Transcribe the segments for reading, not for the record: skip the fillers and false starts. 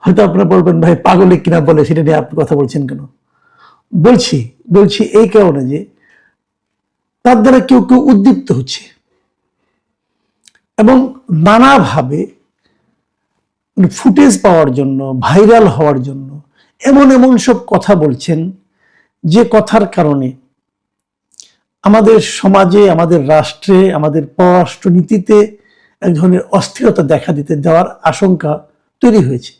হয়তো আপনারা বলবেন ভাই পাগলে কিনা বলে, সেটা নিয়ে আপনি কথা বলছেন কেন? বলছি এই কারণে যে তার দ্বারা কেউ কেউ উদ্দীপ্ত হচ্ছে এবং নানাভাবে ফুটেজ পাওয়ার জন্য, ভাইরাল হওয়ার জন্য এমন এমন সব কথা বলছেন, যে কথার কারণে আমাদের সমাজে, আমাদের রাষ্ট্রে, আমাদের পররাষ্ট্রনীতিতে এক ধরনের অস্থিরতা দেখা দিতে দেওয়ার আশঙ্কা তৈরি হয়েছে।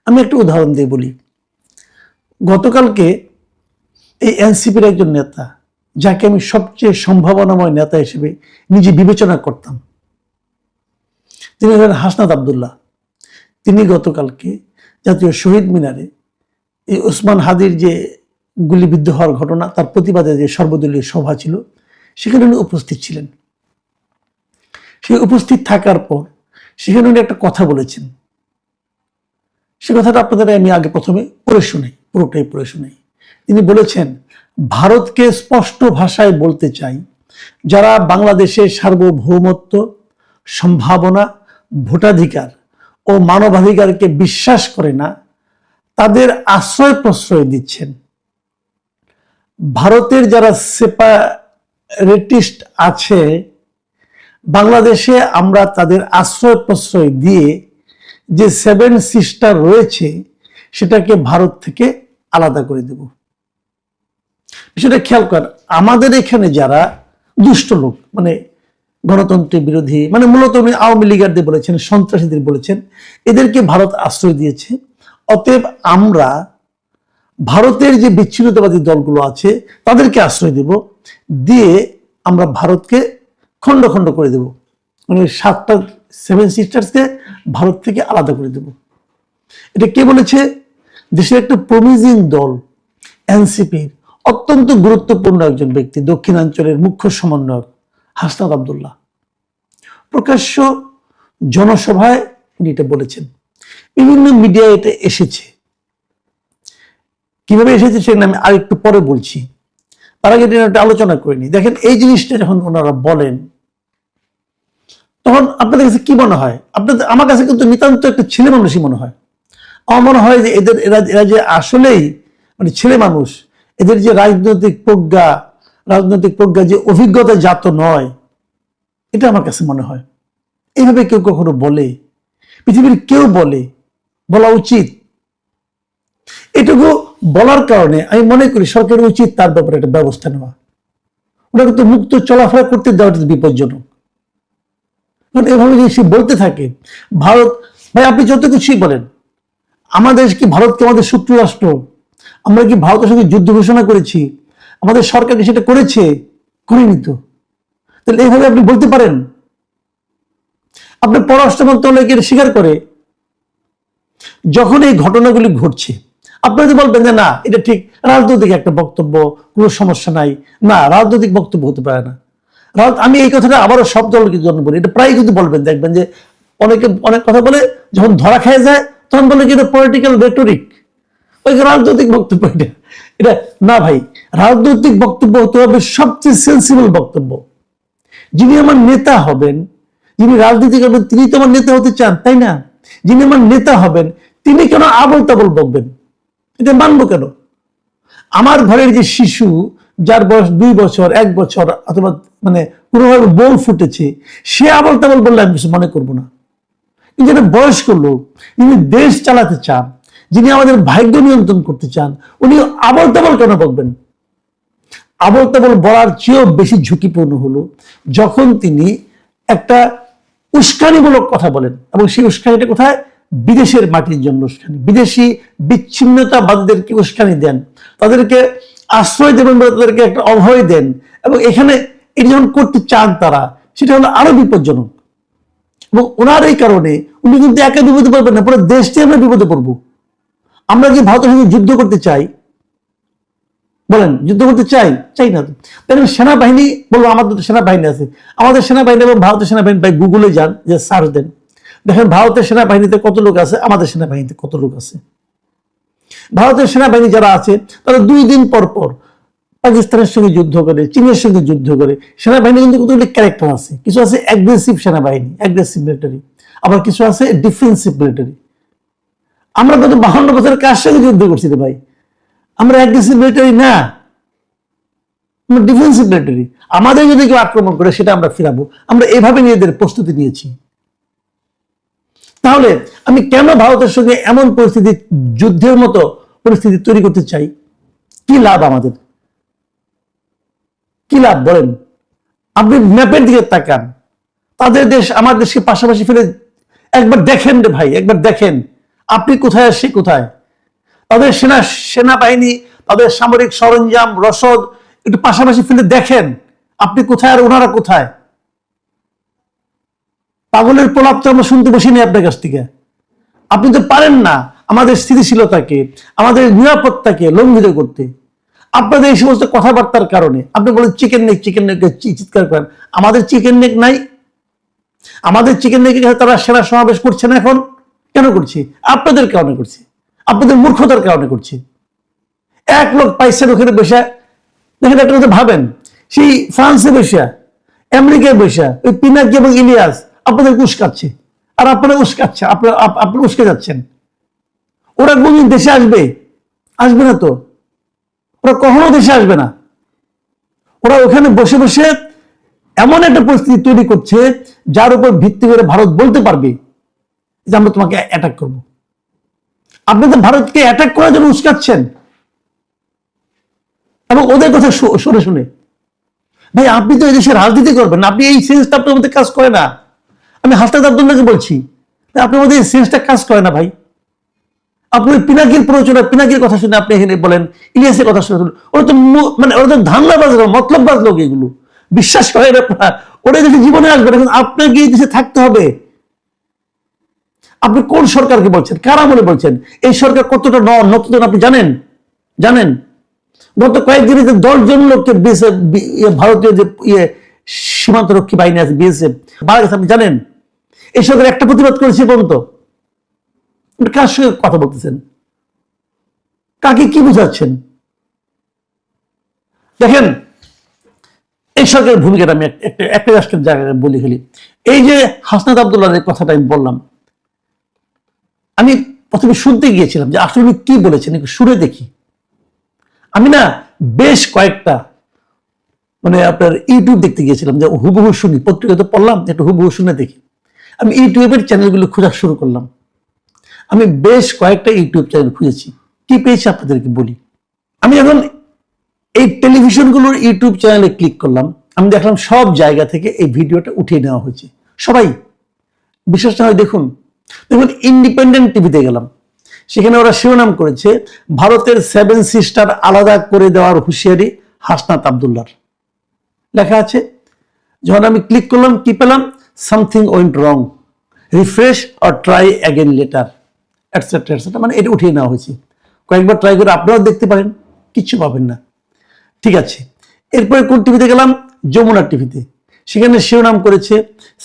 আমি একটা উদাহরণ দিয়ে বলি। গতকালকে এই এনসিপির একজন নেতা, যাকে আমি সবচেয়ে সম্ভাবনাময় নেতা হিসেবে নিজে বিবেচনা করতাম, তিনি হলেন হাসনাত আবদুল্লাহ। তিনি গতকালকে জাতীয় শহীদ মিনারে এই ওসমান হাদির যে গুলিবিদ্ধ হওয়ার ঘটনা, তার প্রতিবাদে যে সর্বদলীয় সভা ছিল, সেখানে উনি উপস্থিত ছিলেন। সেই উপস্থিত থাকার পর সেখানে উনি একটা কথা বলেছেন। সে কথাটা আপনাদের আমি আগে প্রথমে পুরোটাই পড়ে শুনাই। তিনি বলেছেন, ভারতকে স্পষ্ট ভাষায় বলতে চাই, যারা বাংলাদেশের সার্বভৌমত্ব, সম্ভাবনা, ভোটাধিকার ও মানবাধিকারকে বিশ্বাস করে না, তাদের আশ্রয় প্রশ্রয় দিচ্ছেন। ভারতের যারা সেপারেটিস্ট আছে বাংলাদেশে, আমরা তাদের আশ্রয় প্রশ্রয় দিয়ে যে 7 সিস্টার রয়েছে সেটাকে ভারত থেকে আলাদা করে দেব। বিষয়টা খেয়াল করেন, আমাদের এখানে যারা দুষ্ট লোক, মানে গণতন্ত্রের বিরোধী, মানে মূলত উনি আওয়ামী লীগারদের বলেছেন, সন্ত্রাসীদের বলেছেন, এদেরকে ভারত আশ্রয় দিয়েছে। অতএব আমরা ভারতের যে বিচ্ছিন্নতাবাদী দলগুলো আছে তাদেরকে আশ্রয় দেব, দিয়ে আমরা ভারতকে খণ্ড খণ্ড করে দেব, মানে 7 সিস্টার্সকে ভারত থেকে আলাদা করে দেব। এটা কে বলেছে? দেশের একটা প্রমিজিং দল এনসিপির অত্যন্ত গুরুত্বপূর্ণ একজন ব্যক্তি, দক্ষিণাঞ্চলের মুখ্য সমন্বয়ক হাসনাত আবদুল্লাহ। প্রকাশ্য জনসভায় উনি এটা বলেছেন, বিভিন্ন মিডিয়ায় এটা এসেছে। কিভাবে এসেছে সেটা আমি আরেকটু পরে বলছি, তার আগে এটা আলোচনা করিনি। দেখেন, এই জিনিসটা যখন ওনারা বলেন তখন আপনাদের কাছে কি মনে হয়? আমার কাছে কিন্তু নিতান্ত একটা ছেলে মানুষই মনে হয়। আমার মনে হয় যে এরা যে আসলেই মানে ছেলে মানুষ, এদের যে রাজনৈতিক প্রজ্ঞা যে অভিজ্ঞতা জাত নয়, এটা আমার কাছে মনে হয়। এইভাবে কেউ কখনো বলে? পৃথিবীর কেউ বলা উচিত? এটুকু বলার কারণে আমি মনে করি সরকারের উচিত তার ব্যাপারে একটা ব্যবস্থা নেওয়া। ওনাকে তো মুক্ত চলাফেরা করতে দেওয়াটা বিপজ্জনক। কারণ এভাবে যদি সে বলতে থাকে, ভারত, ভাই আপনি যত কিছুই বলেন, আমাদের কি ভারতকে আমাদের শত্রু রাষ্ট্র? আমরা কি ভারতের সঙ্গে যুদ্ধ ঘোষণা করেছি? আমাদের সরকার কি সেটা করেছে? করেনি তো। তাহলে এইভাবে আপনি বলতে পারেন? আপনার পররাষ্ট্র মন্ত্রণালয় কি স্বীকার করে? যখন এই ঘটনাগুলি ঘটছে আপনারা যে বলবেন যে না এটা ঠিক রাজনৈতিক একটা বক্তব্য, কোনো সমস্যা নাই, না রাজনৈতিক বক্তব্য হতে পারে না। আমি এই কথাটা আবারও সব দলকে জন্য বলি, এটা প্রায় কিন্তু বলবেন, দেখবেন যে অনেকে অনেক কথা বলে, যখন ধরা খেয়ে যায় তখন বলে কি এটা পলিটিক্যাল রেটরিক, ওই রাজনৈতিক বক্তব্য। এটা না ভাই, রাজনৈতিক বক্তব্য হতে হবে সবচেয়ে সেন্সিবল বক্তব্য। যিনি আমার নেতা হবেন, যিনি রাজনীতি করবেন, তিনি তো আমার নেতা হতে চান, তাই না? যিনি আমার নেতা হবেন তিনি কেন আবল তাবল বকবেন? এটা মানবো কেন? আমার ঘরের যে শিশু, যার বয়স 2 বছর, 1 বছর, অথবা মানে কোনোভাবে বোল ফুটেছে, সে আবল তাবল বললে আমি কিছু মনে করবো না। কিন্তু একটা বয়স্ক লোক, যিনি দেশ চালাতে চান, যিনি আমাদের ভাগ্য নিয়ন্ত্রণ করতে চান, উনি আবল তাবল কেন বকবেন? আবল তাবল বলার চেয়েও বেশি ঝুঁকিপূর্ণ হলো যখন তিনি একটা উস্কানিমূলক কথা বলেন, এবং সেই উস্কানিটা কোথায়? বিদেশের মাটির জন্য উস্কানি, বিদেশি বিচ্ছিন্নতাবাদীদেরকে উস্কানি দেন, তাদেরকে আশ্রয় দেবেন, তাদেরকে একটা অভয় দেন, এবং এখানে এটি যখন করতে চান তারা, সেটা হলো আরো বিপজ্জনক। এবং ওনার এই কারণে উনি কিন্তু একা বিপদে পড়বেন না, পুরো দেশটি আমরা বিপদে পড়বো। আমরা কি ভারতের সঙ্গে যুদ্ধ করতে চাই? বলেন, যুদ্ধ করতে চাই না তো। দেখেন সেনাবাহিনী, বলবো আমাদের তো সেনাবাহিনী আছে, আমাদের সেনাবাহিনী এবং ভারতের সেনাবাহিনী, ভাই গুগলে যান, যে সার্চ দেন, দেখেন ভারতের সেনাবাহিনীতে কত লোক আছে, আমাদের সেনাবাহিনীতে কত লোক আছে। ভারতের সেনাবাহিনী যারা আছে তারা 2 দিন পর পর পাকিস্তানের সঙ্গে যুদ্ধ করে, চীনের সঙ্গে যুদ্ধ করে। সেনাবাহিনী কিন্তু কতগুলি ক্যারেক্টার আছে, কিছু আছে অ্যাগ্রেসিভ সেনাবাহিনী, অ্যাগ্রেসিভ মিলিটারি, আবার কিছু আছে ডিফেন্সিভ মিলিটারি। আমরা গত 52 বছরের কার সঙ্গে যুদ্ধ করছি রে ভাই? আমরা অ্যাগ্রেসিভ মিলিটারি না, আমরা ডিফেন্সিভ মিলিটারি। আমাদের যদি কেউ আক্রমণ করে সেটা আমরা ফিরাবো। আমরা এভাবে নিজেদের প্রস্তুতি নিয়েছি। তাহলে আমি কেন ভারতের সঙ্গে এমন পরিস্থিতি, যুদ্ধের মতো পরিস্থিতি তৈরি করতে চাই? কি লাভ আমাদের? কি লাভ বলেন? আপনি ম্যাপের দিকে তাকান, তাদের দেশ আমার দেশকে পাশাপাশি ফেলে একবার দেখেন রে ভাই, একবার দেখেন আপনি কোথায় আর সে কোথায়। তাদের সেনাবাহিনী, তাদের সামরিক সরঞ্জাম, রসদ একটু পাশাপাশি ফেলে দেখেন আপনি কোথায় আর ওনারা কোথায়। পাগলের প্রলাপ তো আমরা শুনতে বসিনি আপনার কাছ থেকে। আপনি তো পারেন না আমাদের স্থিতিশীলতাকে, আমাদের নিরাপত্তাকে লঙ্ঘিত করতে। আপনাদের এই সমস্ত কথাবার্তার কারণে আপনি বলেন চিকেন নেক, চিকেন নেক চিৎকার করেন। আমাদের চিকেন নেক নাই? আমাদের চিকেন নেকের কাছে তারা সেনা সমাবেশ করছে না এখন? কেন করছে? আপনাদের কারণে করছে, আপনাদের মূর্খতার কারণে করছে। এক লোক পাইছেন ওখানে বসে, দেখেন একটা কথা ভাবেন, সেই ফ্রান্সে বসে, আমেরিকায় বসে ওই পিনাকি এবং ইলিয়াস আপনাদের উস্কাচ্ছে, আর আপনারা উস্কাচ্ছে, আপনারা উস্কে যাচ্ছেন। ওরা কোনদিন দেশে আসবে? আসবে না তো, ওরা কখনো দেশে আসবে না। ওরা ওখানে বসে বসে এমন একটা পরিস্থিতি তৈরি করছে যার উপর ভিত্তি করে ভারত বলতে পারবে যে আমরা তোমাকে অ্যাটাক করব। আপনি তো ভারতকে অ্যাটাক করার জন্য উস্কাচ্ছেন, এবং ওদের কথা শুনে শুনে। ভাই আপনি তো এই দেশে রাজনীতি করবেন, আপনি এই সেন্সটা আপনার মধ্যে কাজ করে না। আমি হাসনাত আব্দুল্লাহকে বলছি, আপনার মধ্যে এই সেন্সটা কাজ করে না ভাই। আপনি পিনাকির প্ররোচনা, পিনাকির কথা শুনে আপনি এখানে বলেন, ইলিয়াসের কথা শুনে ওরা তো মানে ওরা তো ধান্দা বাজলো, মতলব বাজলো, এগুলো বিশ্বাস করেন আপনারা? ওরা যদি জীবনে আসবে না, কিন্তু আপনাকে এই দেশে থাকতে হবে। আপনি কোন সরকারকে বলছেন, কারা মনে বলছেন? এই সরকার কতটা নতুন আপনি জানেন? জানেন গত কয়েকদিনে যে 10 জন লোককে ভারতীয় যে সীমান্ত রক্ষী বাহিনী আছে বিএসএফ মারা গেছে, আপনি জানেন? এই সরকার একটা প্রতিবাদ করেছে পর্যন্ত? কার সঙ্গে কথা বলতেছেন? কাকে কি বুঝাচ্ছেন? দেখেন এই সরকারের ভূমিকাটা আমি একটা রাষ্ট্রের জায়গায় বলি ফেলি। এই যে হাসনাত আব্দুল্লাহর কথাটা আমি বললাম, আমি প্রথমে শুনতে গিয়েছিলাম যে আসলে উনি কি বলেছেন, একটু শুনে দেখি। আমি না বেশ কয়েকটা মানে আপনার ইউটিউব দেখতে গিয়েছিলাম যে হুবহু শুনি, পত্রিকা তো পড়লাম, একটু হুবহু শুনে দেখি। আমি ইউটিউবের চ্যানেলগুলো খোঁজা শুরু করলাম। আমি বেশ কয়েকটা ইউটিউব চ্যানেল খুঁজেছি, কি পেয়েছি আপনাদেরকে বলি। আমি যখন এই টেলিভিশনগুলোর ইউটিউব চ্যানেলে ক্লিক করলাম, আমি দেখলাম সব জায়গা থেকে এই ভিডিওটা উঠিয়ে নেওয়া হয়েছে। সবাই বিশ্বাস না হয় দেখুন। দেখুন ইন্ডিপেন্ডেন্ট টিভিতে গেলাম, সেখানে ওরা শিরোনাম করেছে ভারতের 7 সিস্টার আলাদা করে দেওয়ার হুঁশিয়ারি হাসনাত আব্দুল্লাহর, লেখা আছে। যখন আমি ক্লিক করলাম কি পেলাম? Something went wrong, refresh or try again letter, etcetera etcetera. মানে এটা উঠিয়ে নেওয়া হয়েছে। কয়েকবার ট্রাই করে আপনারাও দেখতে পারেন, কিচ্ছু পাবেন না। ঠিক আছে, এরপরে কোন টিভিতে গেলাম? যমুনা টিভিতে। সেখানে শিরোনাম করেছে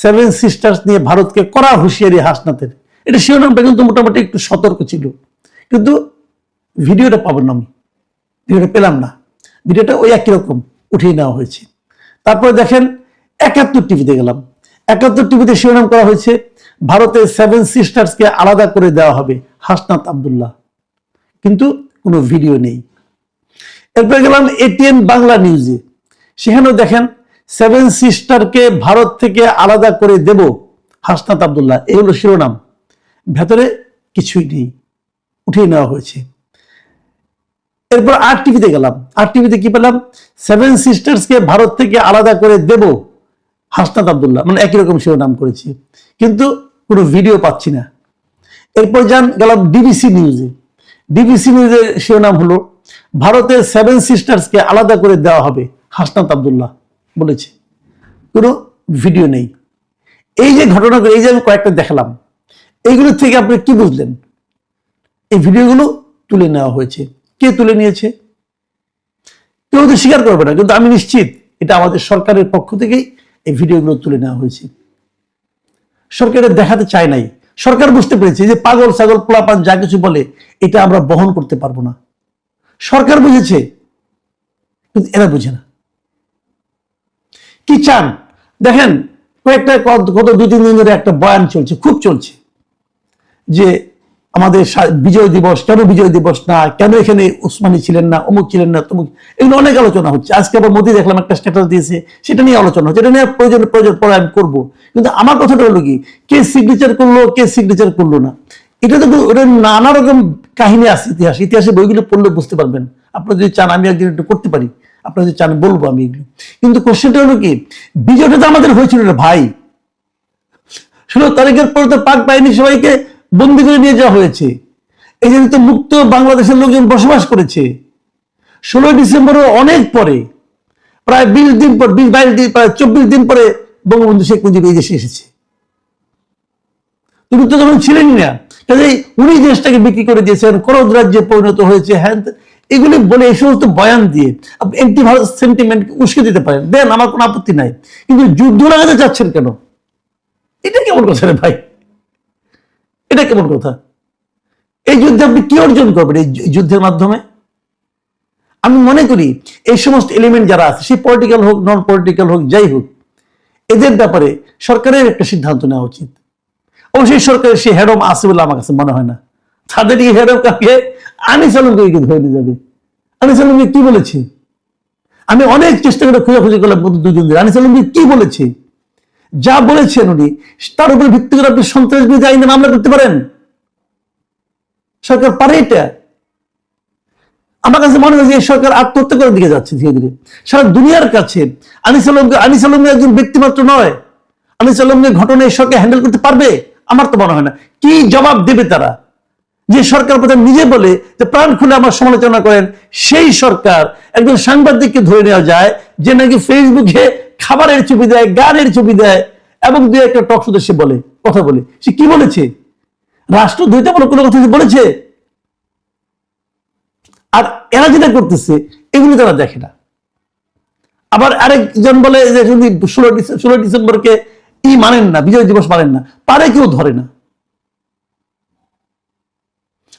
7 সিস্টার্স নিয়ে ভারতকে কড়া হুঁশিয়ারি হাসনাতের। এটা শিরোনামটা কিন্তু মোটামুটি একটু সতর্ক ছিল, কিন্তু ভিডিওটা পাবেন না, আমি ভিডিওটা পেলাম না। ভিডিওটা ওই একই রকম উঠিয়ে নেওয়া হয়েছে। তারপরে দেখেন 71 টিভিতে গেলাম, 71 টিভিতে শিরোনাম করা হয়েছে ভারতের 7 সিস্টার্সকে আলাদা করে দেওয়া হবে হাসনাত আব্দুল্লাহ, কিন্তু কোনো ভিডিও নেই। এরপরে গেলাম এটিএন বাংলা নিউজে, সেখানেও দেখেন 7 সিস্টারকে ভারত থেকে আলাদা করে দেব হাসনাত আব্দুল্লাহ, এই হলো শিরোনাম, ভেতরে কিছুই নেই, উঠিয়ে নেওয়া হয়েছে। এরপর আর টিভিতে গেলাম, আর টিভিতে কি পেলাম? 7 সিস্টার্সকে ভারত থেকে আলাদা করে দেব হাসনাত আব্দুল্লাহ, মানে একই রকম শিরোনাম করেছি, কিন্তু কোনো ভিডিও পাচ্ছি না। এরপর গেলাম ডিবিসি নিউজে, ডিবিসি নিউজের শিরোনাম হলো ভারতের 7 সিস্টার্সকে আলাদা করে দেওয়া হবে হাসনাত আব্দুল্লাহ বলেছে, কোনো ভিডিও নেই। এই যে ঘটনাগুলো, এই যে আমি কয়েকটা দেখালাম, এইগুলো থেকে আপনি কি বুঝলেন? এই ভিডিওগুলো তুলে নেওয়া হয়েছে। কে তুলে নিয়েছে? কেউ তো স্বীকার করবে না, কিন্তু আমি নিশ্চিত এটা আমাদের সরকারের পক্ষ থেকেই এই ভিডিওগুলো তুলে নেওয়া হয়েছে। সরকার দেখাতে চায় নাই। সরকার বুঝতে পেরেছে যে পাগল ছাগল পোলাপান যা কিছু বলে এটা আমরা বহন করতে পারবো না। সরকার বুঝেছে, কিন্তু এরা বুঝে না। কি চান দেখেন, কয়েকটা গত 2-3 দিন ধরে একটা বয়ান চলছে, খুব চলছে, যে আমাদের বিজয় দিবস, কেন বিজয় দিবস না, কেন এখানে উসমানী ছিলেন না, অমুক ছিলেন না, তমুক, এগুলো অনেক আলোচনা হচ্ছে। আজকে আবার মোদি দেখলাম একটা স্ট্যাটাস দিয়েছে, সেটা নিয়ে আলোচনা হচ্ছে। এটা নিয়ে প্রয়োজন পরে আমি করবো, কিন্তু আমার কথাটা হলো কি, কে সিগনেচার করলো, কে সিগনেচার করলো না, এটা তো ওটা নানা রকম কাহিনী আছে। ইতিহাসে বইগুলো পড়লে বুঝতে পারবেন। আপনারা যদি চান আমি একদিন একটু করতে পারি, আপনারা যদি চান বলবো আমি এগুলো। কিন্তু কোশ্চেনটা হলো কি, বিজয়টা তো আমাদের হয়েছিল রে ভাই। 16 তারিখের পরে তো পাক বাহিনী সবাইকে বন্দি করে নিয়ে যাওয়া হয়েছে। এই জন্য তো মুক্ত বাংলাদেশের লোকজন বসবাস করেছে। 16 ডিসেম্বরও অনেক পরে, প্রায় 20 দিন পর, 20-22 দিন, প্রায় 24 দিন পরে বঙ্গবন্ধু শেখ মুজিব এই দেশে এসেছে। তুমি তো তখন ছিলেনই না, কাজেই উনি দেশটাকে বিক্রি করে দিয়েছেন, করদ রাজ্যে পরিণত হয়েছে, হ্যাঁ, এগুলি বলে এই সমস্ত বয়ান দিয়ে আপনি এন্টি ভারত সেন্টিমেন্ট উস্কে দিতে পারেন, দেন, আমার কোনো আপত্তি নাই। কিন্তু যুদ্ধ লাগাতে চাচ্ছেন কেন? এটা কেমন কথা রে ভাই? এটা কেমন কথা? এই যুদ্ধে আপনি কি অর্জন করবেন? এই যুদ্ধের মাধ্যমে আমি মনে করি এই সমস্ত এলিমেন্ট যারা আছে, সে পলিটিক্যাল হোক, নন পলিটিক্যাল হোক, যাই হোক, এদের ব্যাপারে সরকারের একটা সিদ্ধান্ত নেওয়া উচিত। অবশ্যই সরকারের সে হেডম আছে বলে আমার কাছে মনে হয় না। তাদের এই হেডম কাকে? আনিস আলমকে ধরে নিয়ে যাবে। আনিস আলমকে কি বলেছে? আমি অনেক চেষ্টা করে খোঁজাখুঁজি করলাম গত 2 দিন ধরে, আনিস আলমকে কি বলেছে? যা বলেছেন উনি, তার উপর ভিত্তি করে আপনি সন্ত্রাসবিরোধী আইনে মামলা করতে পারেন? সরকার পারে এটা? আমার কাছে মনে হয় যে সরকার আত্মহত্যা করার দিকে যাচ্ছে ধীরে ধীরে। সারা দুনিয়ার কাছে আনিস আলম একজন ব্যক্তিমাত্র নয়। আনিস আলমকে ঘটনায় সরকার হ্যান্ডেল করতে পারবে? আমার তো মনে হয় না। কি জবাব দেবে তারা? যে সরকার প্রধান নিজে বলে যে প্রাণ খুলে আমার সমালোচনা করেন, সেই সরকার একজন সাংবাদিককে ধরে নেওয়া যায় যে নাকি ফেসবুকে খাবারের ছবি দেয়, গানের ছবি দেয়, এবং 2-1টা টক শোতে সে বলে, কথা বলে। সে কি বলেছে? রাষ্ট্রদ্রোহিতামূলক কোনো কথা বলেছে? আর এরা যেটা করতেছে এগুলি তারা দেখে না। আবার আরেকজন বলে যে যদি 16 ডিসেম্বরকে মানেন না, বিজয় দিবস মানেন না, পারে কেউ ধরে না।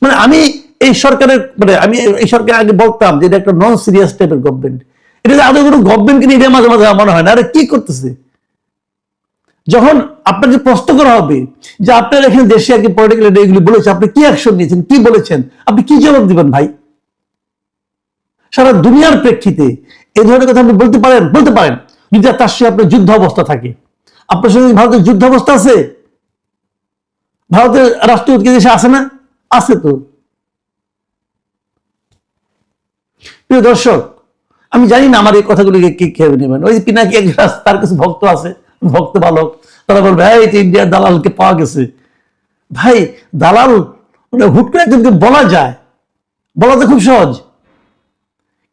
মানে আমি এই সরকারের, মানে আমি এই সরকার আগে বলতাম যে এটা একটা নন সিরিয়াস টাইপের গভর্নমেন্ট। এটা আদৌ কোনো গভর্নমেন্টকে নিয়ে মাঝে মাঝে মনে হয় না, আরে কি করতেছে? যখন আপনাকে প্রশ্ন করা হবে যে আপনার এখানে দেশে আগে পলিটিক্যাল এগুলি বলেছে, আপনি কি অ্যাকশন নিয়েছেন, কি বলেছেন, আপনি কি জবাব দিবেন ভাই? সারা দুনিয়ার প্রেক্ষিতে এই ধরনের কথা আপনি বলতে পারেন? বলতে পারেন যদি তার সঙ্গে আপনার যুদ্ধ অবস্থা থাকে। আপনার সঙ্গে ভারতের যুদ্ধ অবস্থা আছে? ভারতের রাষ্ট্রপতি দেশে আছে না? আছে তো। প্রিয় দর্শক, আমি জানি না আমার এই কথাগুলিকে কি খেয়ে নেবেন। ওই পিনাকি একজন, তার কিছু ভক্ত আছে, ভক্ত বালক, তারা বলবে এই ইন্ডিয়ার দালালকে পাওয়া গেছে। ভাই, দালাল মানে হুট করে একজনকে বলা যায়, বলা তো খুব সহজ,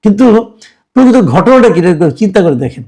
কিন্তু প্রকৃত ঘটনাটা কি চিন্তা করে দেখেন।